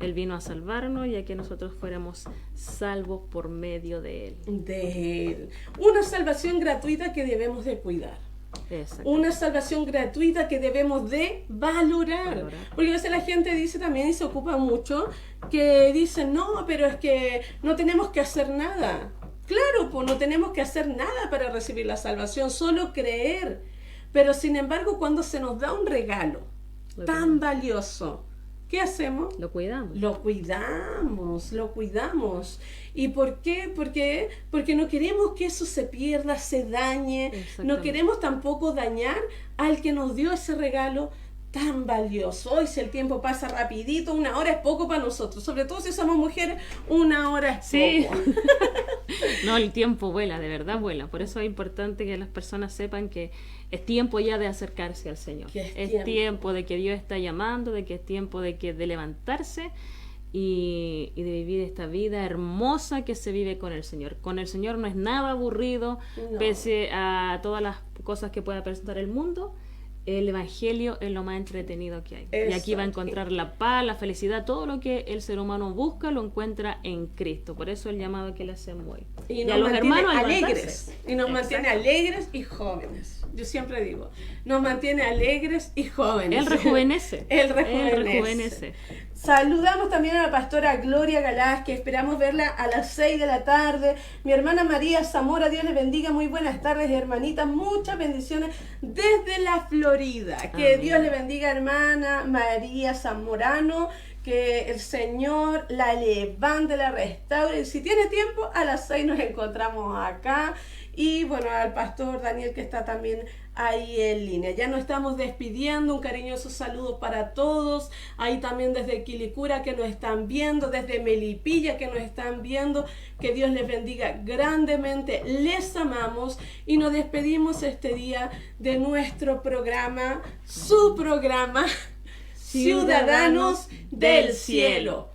Él vino a salvarnos y a que nosotros fuéramos salvos por medio de Él. De Él. Una salvación gratuita que debemos de cuidar. Exacto. Una salvación gratuita que debemos de valorar. Porque a veces la gente dice también, y se ocupa mucho, que dicen, no, pero es que no tenemos que hacer nada. Claro, pues no tenemos que hacer nada para recibir la salvación, solo creer. Pero sin embargo, cuando se nos da un regalo tan valioso, ¿qué hacemos? Lo cuidamos. Lo cuidamos, lo cuidamos. ¿Y por qué? Porque no queremos que eso se pierda, se dañe. No queremos tampoco dañar al que nos dio ese regalo tan valioso. Hoy si el tiempo pasa rapidito, 1 hora es poco para nosotros. Sobre todo si somos mujeres, 1 hora es poco. No, el tiempo vuela, de verdad vuela. Por eso es importante que las personas sepan que es tiempo ya de acercarse al Señor. Es tiempo de que Dios está llamando, de que es tiempo de levantarse y de vivir esta vida hermosa que se vive con el Señor. Con el Señor no es nada aburrido, no. Pese a todas las cosas que pueda presentar el mundo. El Evangelio es lo más entretenido que hay. Exacto. Y aquí va a encontrar la paz, la felicidad, todo lo que el ser humano busca lo encuentra en Cristo. Por eso el llamado que le hacemos hoy. Y a los hermanos alegres. Y nos mantiene alegres y jóvenes. Yo siempre digo, nos mantiene alegres y jóvenes. Él rejuvenece. Él rejuvenece. Saludamos también a la pastora Gloria Galás, que esperamos verla a las 6 de la tarde. Mi hermana María Zamora, Dios les bendiga. Muy buenas tardes, hermanitas. Muchas bendiciones desde la Florida. Que Dios le bendiga, hermana María Zamorano. Que el Señor la levante, la restaure. Y si tiene tiempo, a las 6 nos encontramos acá. Y bueno, al pastor Daniel, que está también ahí en línea. Ya nos estamos despidiendo, un cariñoso saludo para todos, ahí también desde Quilicura que nos están viendo, desde Melipilla que nos están viendo, que Dios les bendiga grandemente, les amamos y nos despedimos este día de nuestro programa, su programa, Ciudadanos del Cielo.